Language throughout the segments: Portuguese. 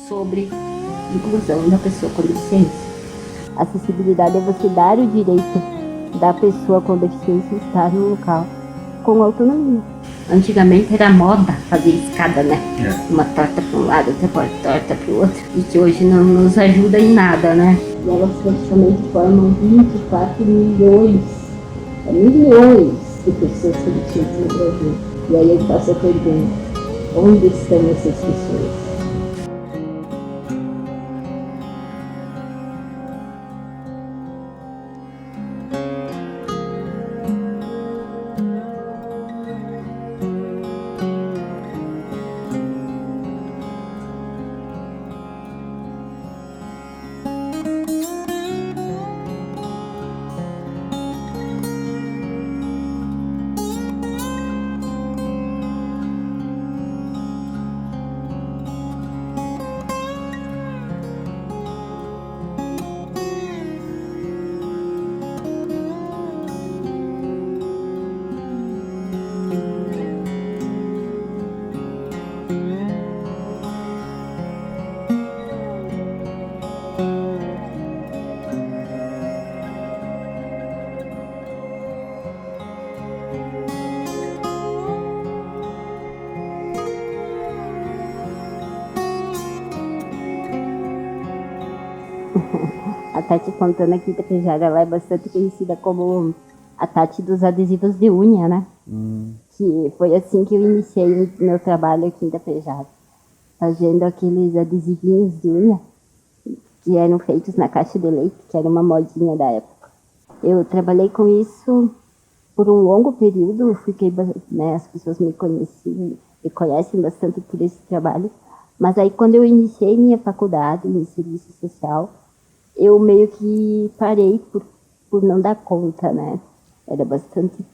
sobre inclusão da pessoa com deficiência. Acessibilidade é você dar o direito da pessoa com deficiência estar no local com autonomia. Antigamente era moda fazer escada, né? Uma torta para um lado, outra torta para o outro. E que hoje não nos ajuda em nada, né? E elas praticamente formam 24 milhões de pessoas com deficiência no Brasil. E aí eu faço a pergunta, onde estão essas pessoas? A Tati Fontana aqui da Tapejara, ela é bastante conhecida como a Tati dos adesivos de unha, né? Que foi assim que eu iniciei o meu trabalho aqui em Tapejara, fazendo aqueles adesivinhos de unha que eram feitos na caixa de leite, que era uma modinha da época. Eu trabalhei com isso por um longo período, né, as pessoas me conhecem bastante por esse trabalho, mas aí quando eu iniciei minha faculdade em serviço social, eu meio que parei por não dar conta, né? Era bastante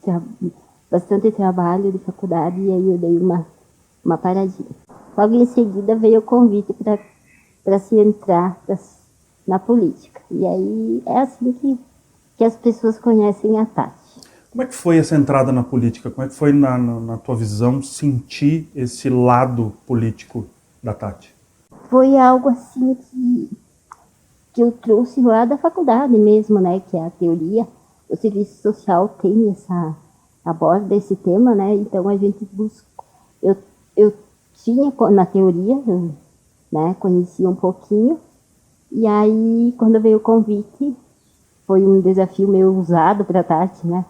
trabalho de faculdade e aí eu dei uma paradinha. Logo em seguida veio o convite para se entrar na política. E aí é assim que as pessoas conhecem a Tati. Como é que foi essa entrada na política? Como é que foi, na tua visão, sentir esse lado político da Tati? Foi algo assim que eu trouxe lá da faculdade mesmo, né? Que é a teoria. O serviço social tem aborda esse tema, né? Então a gente busca. Eu tinha na teoria, né? Conhecia um pouquinho. E aí, quando veio o convite, foi um desafio meio usado para a Tati, né?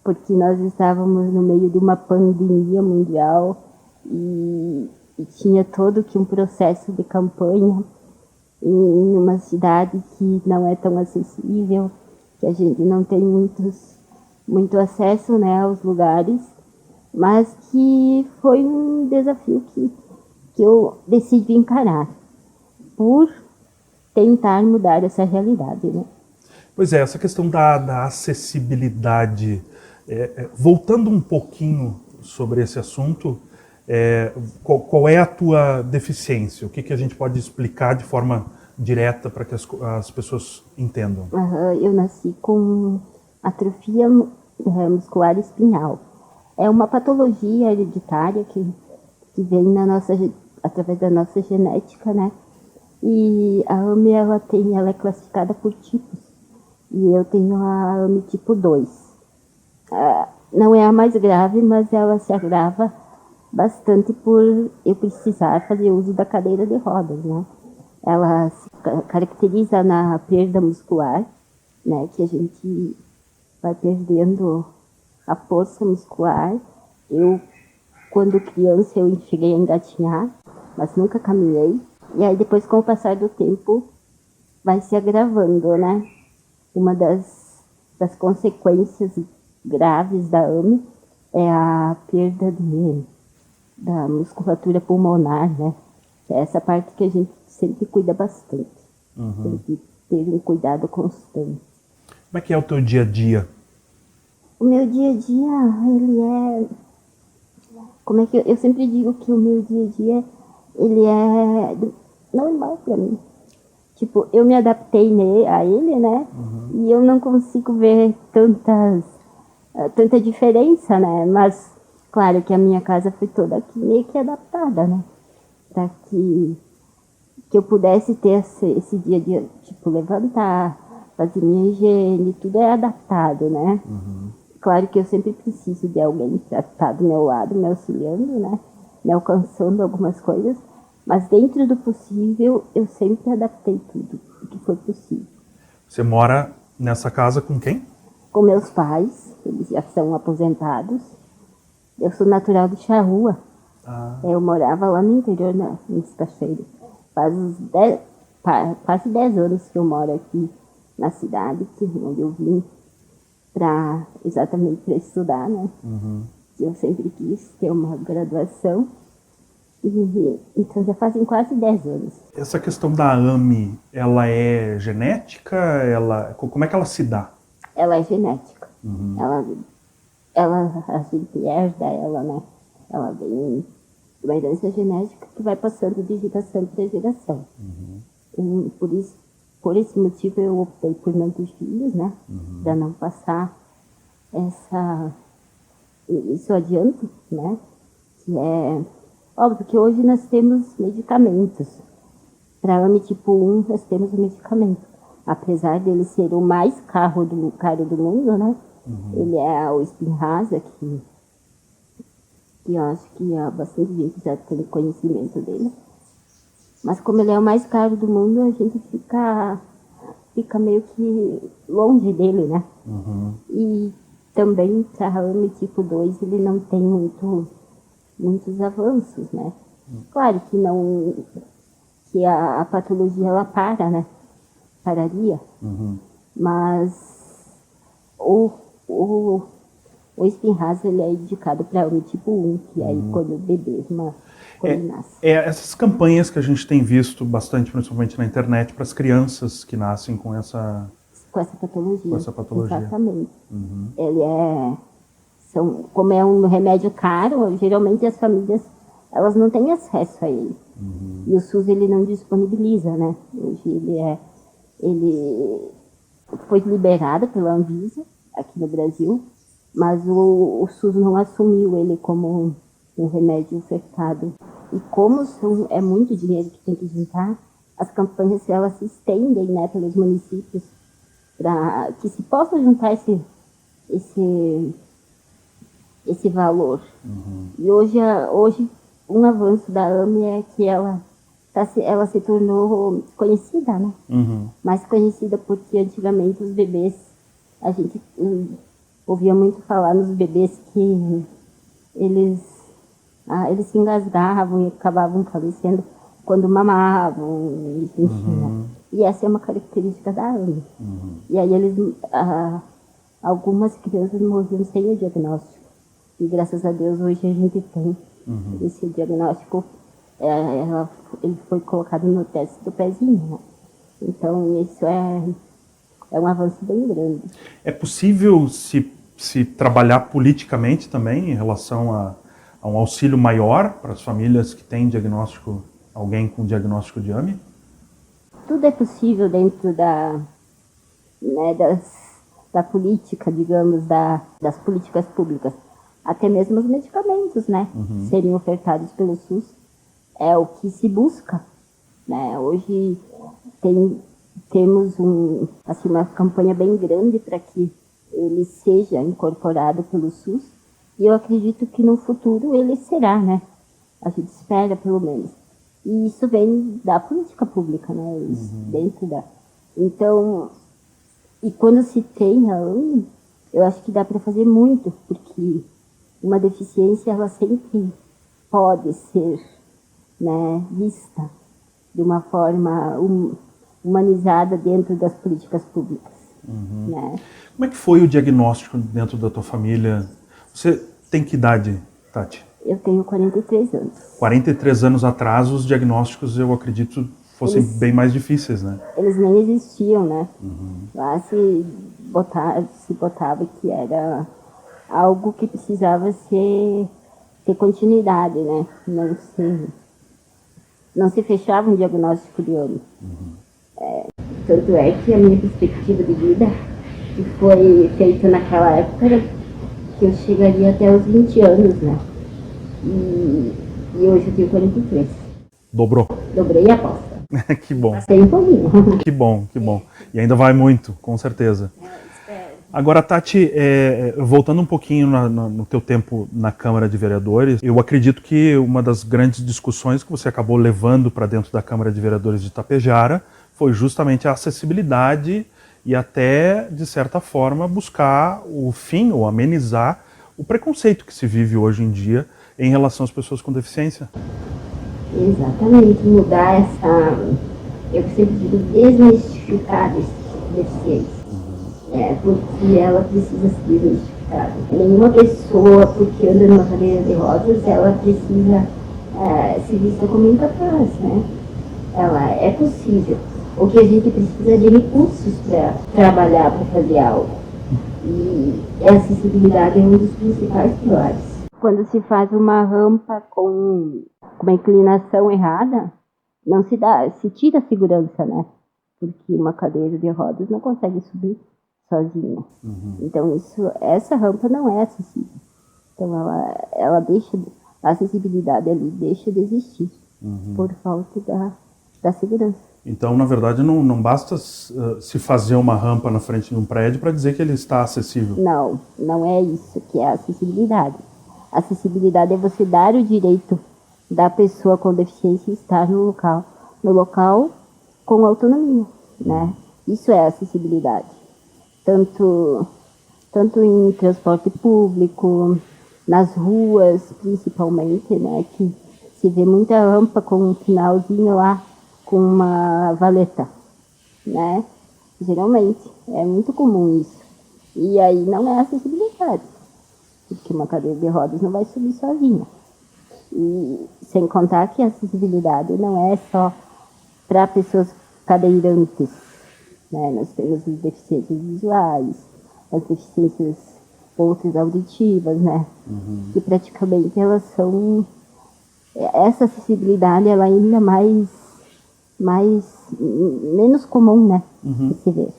Porque nós estávamos no meio de uma pandemia mundial e tinha todo que um processo de campanha em uma cidade que não é tão acessível, que a gente não tem muito acesso, né, aos lugares, mas que foi um desafio que eu decidi encarar por tentar mudar essa realidade, né? Pois é, essa questão da acessibilidade, voltando um pouquinho sobre esse assunto, qual é a tua deficiência? O que a gente pode explicar de forma direta para que as pessoas entendam? Eu nasci com atrofia muscular espinhal. É uma patologia hereditária que vem através da nossa genética, né? E a AME ela é classificada por tipos. E eu tenho a AME tipo 2. Não é a mais grave, mas ela se agrava bastante por eu precisar fazer uso da cadeira de rodas, né? Ela se caracteriza na perda muscular, né? Que a gente vai perdendo a força muscular. Quando criança, eu cheguei a engatinhar, mas nunca caminhei. E aí, depois, com o passar do tempo, vai se agravando, né? Uma das consequências graves da AME é a perda da musculatura pulmonar, né? É essa parte que a gente sempre cuida bastante. Tem que ter um cuidado constante. Como é que é o teu dia a dia? O meu dia a dia, ele é... Como é que eu sempre digo que o meu dia a dia, ele é normal para mim. Tipo, eu me adaptei a ele, né? E eu não consigo ver tanta diferença, né? Mas, claro que a minha casa foi toda aqui meio que adaptada, né? Para que que eu pudesse ter esse dia de, tipo, levantar, fazer minha higiene, tudo é adaptado, né? Claro que eu sempre preciso de alguém para estar do meu lado, me auxiliando, né? Me alcançando algumas coisas, mas dentro do possível, eu sempre adaptei tudo o que foi possível. Você mora nessa casa com quem? Com meus pais, eles já são aposentados. Eu sou natural de Charrua. Eu morava lá no interior, em Descacheiro. Faz quase 10 anos que eu moro aqui na cidade, onde eu vim exatamente para estudar, né? Eu sempre quis ter uma graduação. Então já fazem quase 10 anos. Essa questão da AME, ela é genética? Como é que ela se dá? Ela é genética. A gente herda ela, né? Ela vem de uma herança genética que vai passando de geração para geração. Por esse motivo eu optei por não ter filhos, né? Para não passar isso adiante, né? Que é óbvio que hoje nós temos medicamentos. Para AME tipo 1, nós temos o medicamento. Apesar dele ser o mais caro do mundo, né? Ele é o Spinraza, que eu acho que bastante gente já tem conhecimento dele. Mas como ele é o mais caro do mundo, a gente fica meio que longe dele, né? E também para AME tipo 2 ele não tem muitos avanços, né? Claro que não, que a patologia ela pararia, mas o Spinraza ele é indicado para AME tipo 1, que é aí quando o bebê, quando nasce. Essas campanhas que a gente tem visto bastante, principalmente na internet, para as crianças que nascem com essa patologia. Exatamente. Ele como é um remédio caro, geralmente as famílias elas não têm acesso a ele. E o SUS ele não disponibiliza, né? Hoje ele foi liberado pela Anvisa aqui no Brasil, mas o SUS não assumiu ele como um remédio ofertado. E como é muito dinheiro que tem que juntar, as campanhas elas se estendem, né, pelos municípios para que se possa juntar esse valor. E hoje um avanço da AME é que ela se tornou conhecida, né? Mais conhecida porque antigamente os bebês, a gente ouvia muito falar nos bebês que eles se engasgavam e acabavam falecendo quando mamavam, enfim. E essa é uma característica da AME. E aí algumas crianças morriam sem o diagnóstico. E graças a Deus hoje a gente tem esse diagnóstico. Ele foi colocado no teste do pezinho, né? Então isso é um avanço bem grande. É possível se trabalhar politicamente também em relação a um auxílio maior para as famílias que têm alguém com diagnóstico de AME? Tudo é possível dentro da política, digamos, das políticas públicas. Até mesmo os medicamentos, né? Serem ofertados pelo SUS é o que se busca, né? Hoje temos uma campanha bem grande para que ele seja incorporado pelo SUS e eu acredito que no futuro ele será, né? A gente espera pelo menos. E isso vem da política pública, né? Então, e quando se tem a AME, eu acho que dá para fazer muito, porque uma deficiência ela sempre pode ser, né, vista de uma forma humanizada dentro das políticas públicas. Né? Como é que foi o diagnóstico dentro da tua família? Você tem que idade, Tati? Eu tenho 43 anos. 43 anos atrás, os diagnósticos, eu acredito, fossem bem mais difíceis, né? Eles nem existiam, né? Lá se botava que era algo que precisava ter continuidade, né? Não se fechava um diagnóstico de AME. Tanto é que a minha perspectiva de vida, que foi feita naquela época, era que eu chegaria até os 20 anos, né? E hoje eu tenho 43. Dobrou? Dobrei a aposta. Que bom. Tem um pouquinho. Que bom, que bom. E ainda vai muito, com certeza. Agora, Tati, voltando um pouquinho no teu tempo na Câmara de Vereadores, eu acredito que uma das grandes discussões que você acabou levando para dentro da Câmara de Vereadores de Itapejara foi justamente a acessibilidade e até, de certa forma, buscar o fim ou amenizar o preconceito que se vive hoje em dia em relação às pessoas com deficiência. Exatamente, mudar essa, eu sempre digo, desmistificar esse tipo de deficiência. Porque ela precisa ser desmistificada. Nenhuma pessoa, porque anda numa cadeira de rodas, ela precisa ser vista como incapaz, né? Ela é possível. O que a gente precisa é de recursos para trabalhar, para fazer algo. E a acessibilidade é um dos principais pilares. Quando se faz uma rampa com uma inclinação errada, não se tira a segurança, né? Porque uma cadeira de rodas não consegue subir sozinha. Então essa rampa não é acessível. Então ela deixa, a acessibilidade ali deixa de existir por falta da segurança. Então, na verdade, não basta se fazer uma rampa na frente de um prédio para dizer que ele está acessível. Não é isso que é a acessibilidade. A acessibilidade é você dar o direito da pessoa com deficiência estar no local com autonomia, né? Isso é acessibilidade. Tanto em transporte público, nas ruas, principalmente, né? Que se vê muita rampa com um finalzinho lá, com uma valeta, né? Geralmente, é muito comum isso. E aí não é acessibilidade, porque uma cadeira de rodas não vai subir sozinha. E sem contar que a acessibilidade não é só para pessoas cadeirantes, né? Nós temos as deficiências visuais, as deficiências outras auditivas, né? Que praticamente elas são... Essa acessibilidade ela é ainda menos comum, né? Que se veja.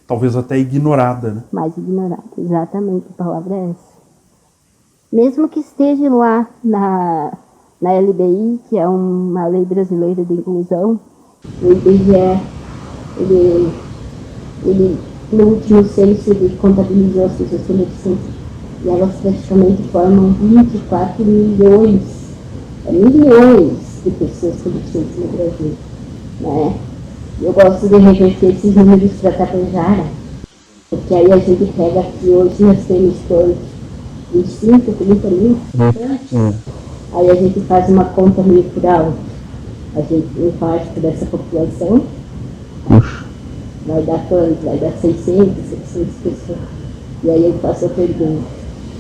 Talvez até ignorada, né? Mais ignorada, exatamente, a palavra é essa. Mesmo que esteja lá na LBI, que é uma lei brasileira de inclusão, o IBGE, ele no último censo ele contabilizou as pessoas com deficiência e elas praticamente formam 24 milhões de pessoas com deficiência no Brasil, né? Eu gosto de reverter esses números para Itapejara, porque aí a gente pega que hoje nós temos por 25, 30 mil habitantes, aí a gente faz uma conta meio plural, a gente um quarto dessa população, vai dar quanto? Vai dar 600, 700 pessoas. E aí eu faço a pergunta,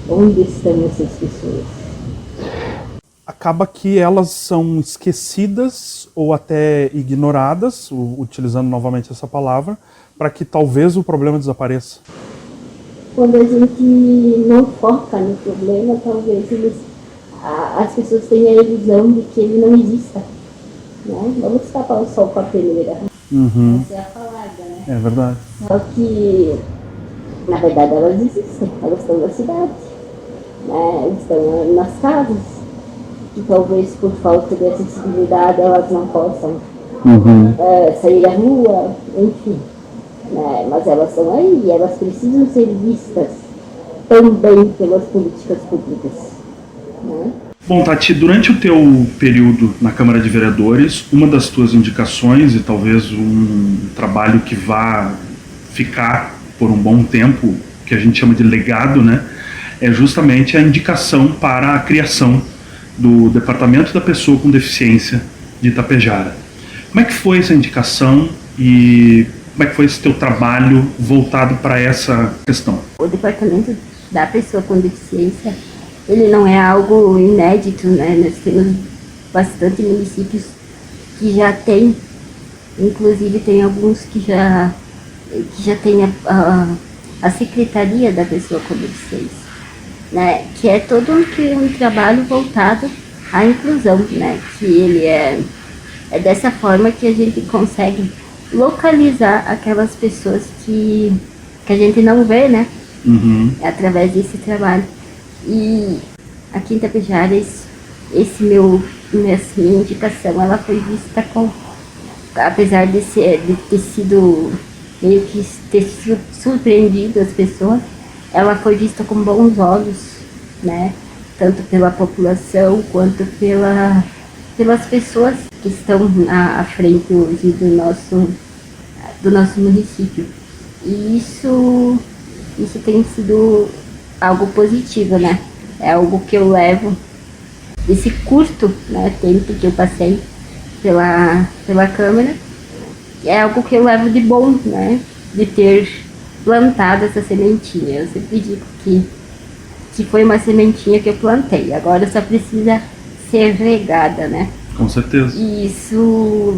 onde estão essas pessoas? Acaba que elas são esquecidas ou até ignoradas, utilizando novamente essa palavra, para que talvez o problema desapareça. Quando a gente não foca no problema, talvez as pessoas tenham a ilusão de que ele não exista, né? Vamos tapar o sol com a peneira. Essa é a palavra, né? É verdade. Só que, na verdade, elas existem, elas estão na cidade, né? Elas estão nas casas, que talvez por falta de acessibilidade elas não possam sair à rua, enfim. Né? Mas elas estão aí e elas precisam ser vistas também pelas políticas públicas. Né? Bom, Tati, durante o teu período na Câmara de Vereadores, uma das tuas indicações, e talvez um trabalho que vá ficar por um bom tempo, que a gente chama de legado, né, é justamente a indicação para a criação do Departamento da Pessoa com Deficiência de Itapejara. Como é que foi essa indicação e como é que foi esse teu trabalho voltado para essa questão? O Departamento da Pessoa com Deficiência, ele não é algo inédito, né? Nós temos bastante municípios que já tem, inclusive tem alguns que já tem a Secretaria da Pessoa com Deficiência, né? Que é todo um trabalho voltado à inclusão, né? Que ele é dessa forma que a gente consegue localizar aquelas pessoas que a gente não vê, né? Através desse trabalho. E aqui em Itapejara, minha indicação, ela foi vista com apesar de ter sido meio que ter surpreendido as pessoas, ela foi vista com bons olhos, né? Tanto pela população quanto pelas pessoas que estão à frente hoje do nosso município. E isso tem sido algo positivo, né? É algo que eu levo, esse curto, né, tempo que eu passei pela Câmara, é algo que eu levo de bom, né? De ter plantado essa sementinha. Eu sempre digo que foi uma sementinha que eu plantei, agora só precisa ser regada, né? Com certeza. E isso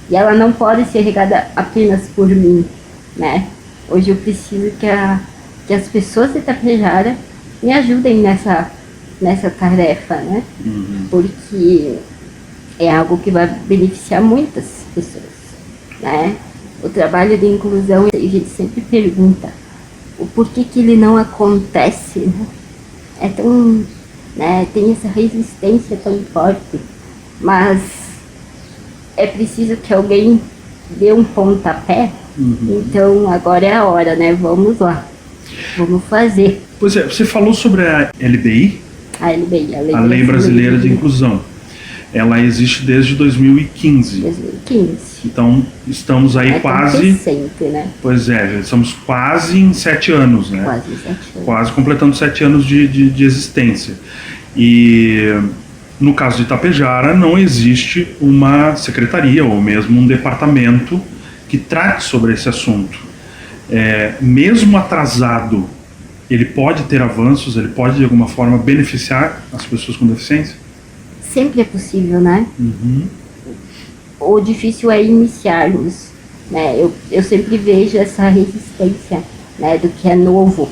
e ela não pode ser regada apenas por mim, né? Hoje eu preciso que as pessoas de Itapejara me ajudem nessa tarefa, né? Porque é algo que vai beneficiar muitas pessoas, né? O trabalho de inclusão, a gente sempre pergunta o porquê que ele não acontece, né? É tão, né, tem essa resistência tão forte, mas é preciso que alguém dê um pontapé. Então agora é a hora, né? Vamos lá, vamos fazer. Pois é, você falou sobre a LBI, A LBI, a Lei Brasileira de Inclusão. Ela existe desde 2015. 2015. Então estamos aí quase. Recente, né? Pois é, já estamos quase em 7 anos, né? Quase 7 anos. Quase completando 7 anos de existência. E no caso de Itapejara, não existe uma secretaria ou mesmo um departamento que trate sobre esse assunto. Mesmo atrasado, ele pode ter avanços, ele pode de alguma forma beneficiar as pessoas com deficiência? Sempre é possível, né? O difícil é iniciarmos, né? Eu sempre vejo essa resistência, né, do que é novo.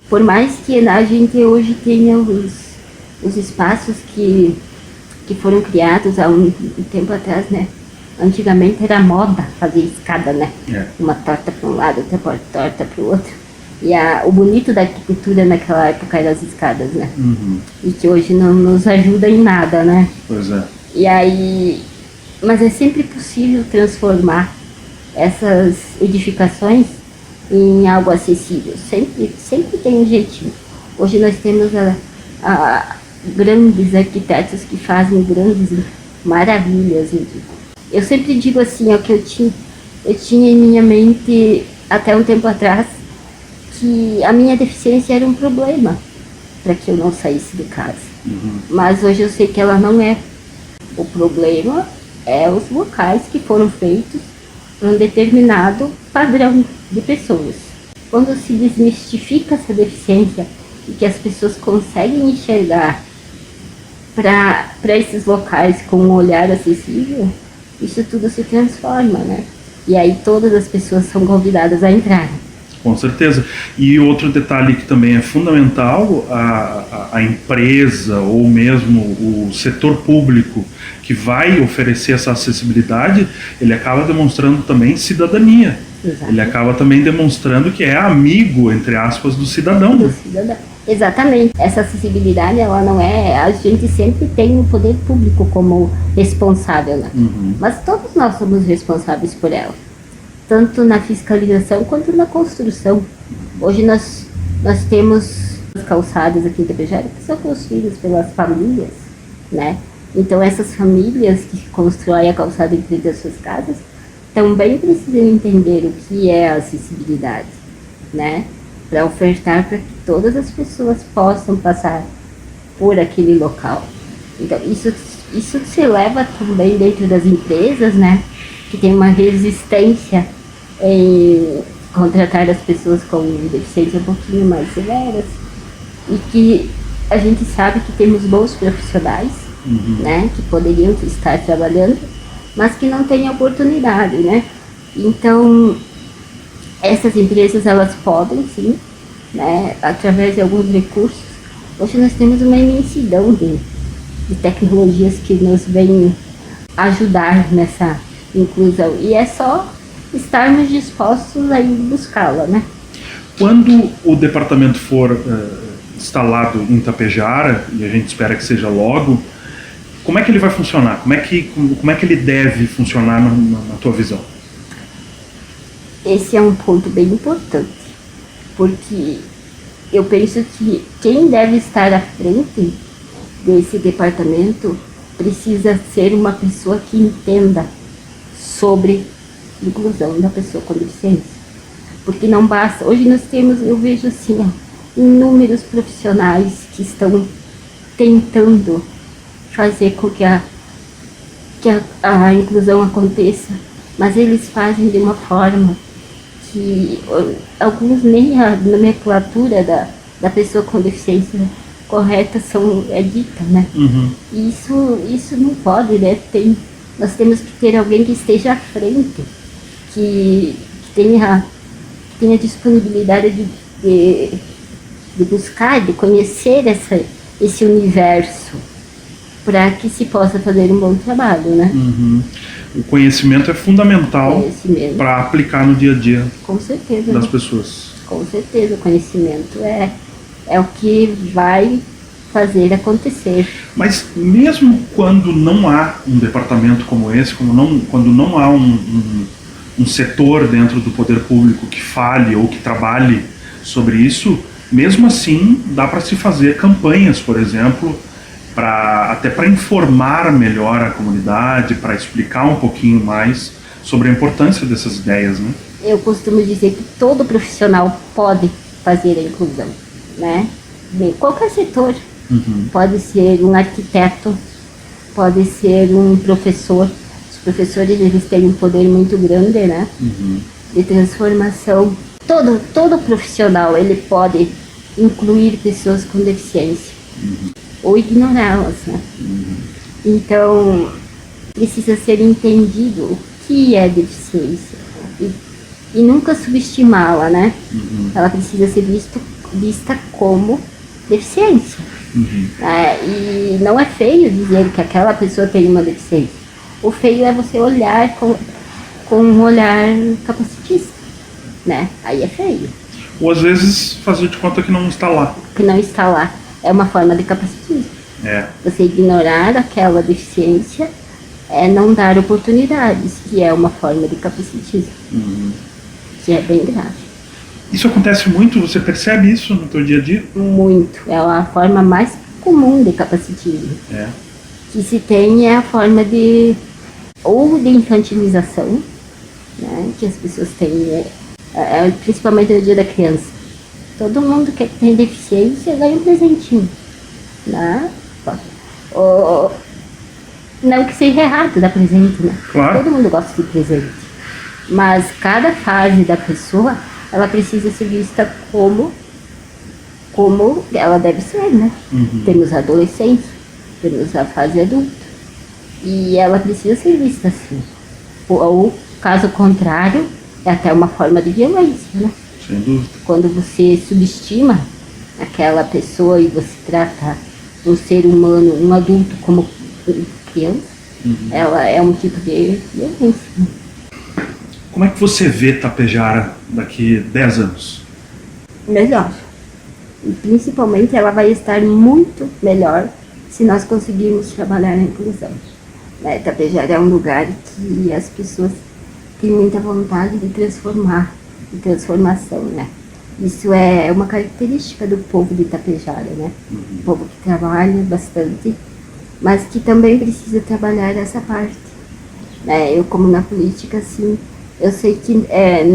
Por mais que a gente hoje tenha os espaços que foram criados há um tempo atrás, né? Antigamente era moda fazer escada, né? Uma torta para um lado, outra torta para o outro. E o bonito da arquitetura naquela época eram as escadas, né? E que hoje não nos ajuda em nada, né? Pois é. E aí, mas é sempre possível transformar essas edificações em algo acessível. Sempre tem um jeitinho. Hoje nós temos grandes arquitetos que fazem grandes maravilhas. Eu sempre digo assim, ó, que eu tinha em minha mente até um tempo atrás que a minha deficiência era um problema para que eu não saísse de casa. Mas hoje eu sei que ela não é. O problema é os locais que foram feitos para um determinado padrão de pessoas. Quando se desmistifica essa deficiência e que as pessoas conseguem enxergar para esses locais com um olhar acessível, isso tudo se transforma, né? E aí todas as pessoas são convidadas a entrar. Com certeza. E outro detalhe que também é fundamental, a empresa ou mesmo o setor público que vai oferecer essa acessibilidade, ele acaba demonstrando também cidadania. Exatamente. Ele acaba também demonstrando que é amigo, entre aspas, do cidadão. Exatamente. Essa acessibilidade, ela não é... A gente sempre tem o poder público como responsável, né? Mas todos nós somos responsáveis por ela. Tanto na fiscalização quanto na construção. Hoje nós temos as calçadas aqui em Itapejara que são construídas pelas famílias, né? Então essas famílias que constroem a calçada em frente às suas casas também precisam entender o que é a acessibilidade, né? Para ofertar para que todas as pessoas possam passar por aquele local. Então isso se leva também dentro das empresas, né? Que tem uma resistência em contratar as pessoas com deficiência um pouquinho mais severas, e que a gente sabe que temos bons profissionais, né, que poderiam estar trabalhando, mas que não têm oportunidade, né? Então essas empresas, elas podem sim, né, através de alguns recursos. Hoje nós temos uma imensidão de tecnologias que nos vêm ajudar nessa inclusão, e é só estarmos dispostos a ir buscá-la, né? Quando o departamento for instalado em Itapejara, e a gente espera que seja logo, como é que ele vai funcionar? Como é que ele deve funcionar na tua visão? Esse é um ponto bem importante, porque eu penso que quem deve estar à frente desse departamento precisa ser uma pessoa que entenda sobre inclusão da pessoa com deficiência. Porque não basta, hoje nós temos, eu vejo assim, inúmeros profissionais que estão tentando fazer com que a inclusão aconteça, mas eles fazem de uma forma que alguns nem a nomenclatura da pessoa com deficiência correta é dita, né? Uhum. Isso não pode, né? Nós temos que ter alguém que esteja à frente, que tenha disponibilidade de buscar, de conhecer esse universo, para que se possa fazer um bom trabalho, né? Uhum. O conhecimento é fundamental para aplicar no dia a dia com certeza, das né? pessoas. Com certeza, o conhecimento é o que vai fazer acontecer. Mas mesmo quando não há um departamento como esse, quando não há um setor dentro do poder público que fale ou que trabalhe sobre isso, mesmo assim dá para se fazer campanhas, por exemplo, até para informar melhor a comunidade, para explicar um pouquinho mais sobre a importância dessas ideias, né? Eu costumo dizer que todo profissional pode fazer a inclusão, né? De qualquer setor. Uhum. Pode ser um arquiteto, pode ser um professor. Os professores, eles têm um poder muito grande, né? Uhum. De transformação. Todo profissional, ele pode incluir pessoas com deficiência. Uhum. Ou ignorá-las, né? Uhum. Então, precisa ser entendido o que é deficiência e nunca subestimá-la, né? Uhum. Ela precisa ser vista como deficiência. Uhum. E não é feio dizer que aquela pessoa tem uma deficiência. O feio é você olhar com um olhar capacitista, né? Aí é feio. Ou às vezes fazer de conta que não está lá. Que não está lá. É uma forma de capacitismo. É. Você ignorar aquela deficiência é não dar oportunidades, que é uma forma de capacitismo. Uhum. Que é bem grave. Isso acontece muito? Você percebe isso no teu dia a dia? Muito. É a forma mais comum de capacitismo. É. Que se tem é a forma de infantilização, né, que as pessoas têm, principalmente no dia da criança. Todo mundo que tem deficiência ganha um presentinho, né? Não que seja errado dar presente, né? Claro. Todo mundo gosta de presente. Mas cada fase da pessoa, ela precisa ser vista como ela deve ser, né? Uhum. Temos a adolescência, temos a fase adulta. E ela precisa ser vista assim. Ou caso contrário, é até uma forma de violência, né? Sem dúvida. Quando você subestima aquela pessoa e você trata um ser humano, um adulto, como criança, ela é um tipo de violência. Como é que você vê Tapejara daqui 10 anos? Melhor. E principalmente ela vai estar muito melhor se nós conseguirmos trabalhar na inclusão. Tapejara é um lugar que as pessoas têm muita vontade de transformar, de transformação, né? Isso é uma característica do povo de Tapejara, né? Um povo que trabalha bastante, mas que também precisa trabalhar essa parte. Eu, como na política, assim, eu sei que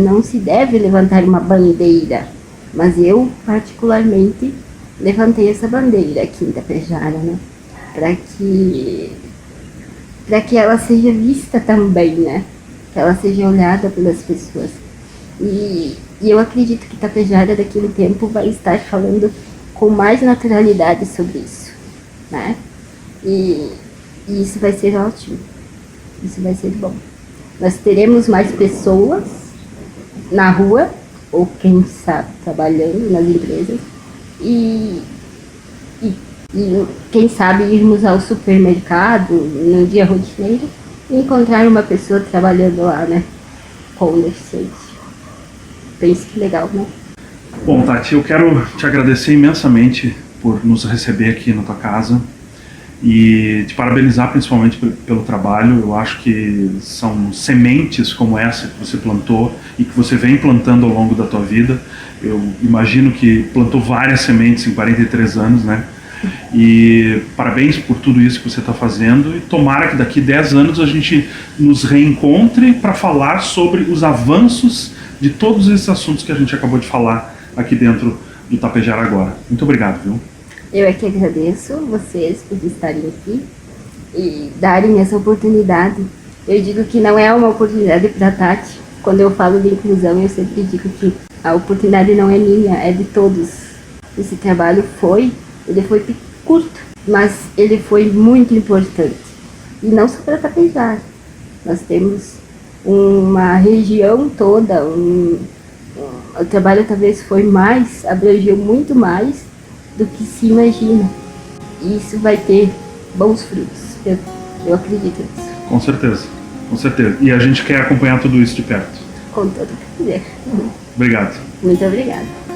não se deve levantar uma bandeira, mas eu, particularmente, levantei essa bandeira aqui em Tapejara, né? Para que ela seja vista também, né? Que ela seja olhada pelas pessoas. E eu acredito que Tapejara daqui a um tempo vai estar falando com mais naturalidade sobre isso, né? E isso vai ser ótimo, isso vai ser bom. Nós teremos mais pessoas na rua, ou quem sabe trabalhando nas empresas, e quem sabe irmos ao supermercado num dia rotineiro e encontrar uma pessoa trabalhando lá, né, com deficiência. Penso que legal, né? Bom, Tati, eu quero te agradecer imensamente por nos receber aqui na tua casa. e te parabenizar principalmente pelo trabalho. Eu acho que são sementes como essa que você plantou e que você vem plantando ao longo da tua vida. Eu imagino que plantou várias sementes em 43 anos, né? E parabéns por tudo isso que você está fazendo, e tomara que daqui 10 anos a gente nos reencontre para falar sobre os avanços de todos esses assuntos que a gente acabou de falar aqui dentro do Tapejara Agora. Muito obrigado, viu? Eu é que agradeço vocês por estarem aqui e darem essa oportunidade. Eu digo que não é uma oportunidade para a Tati. Quando eu falo de inclusão, eu sempre digo que a oportunidade não é minha, é de todos. Esse trabalho ele foi curto, mas ele foi muito importante. E não só para Tapejara. Nós temos uma região toda, o trabalho talvez abrangeu muito mais do que se imagina. E isso vai ter bons frutos. Eu acredito nisso. Com certeza, com certeza. E a gente quer acompanhar tudo isso de perto. Com todo prazer. Obrigado. Muito obrigada.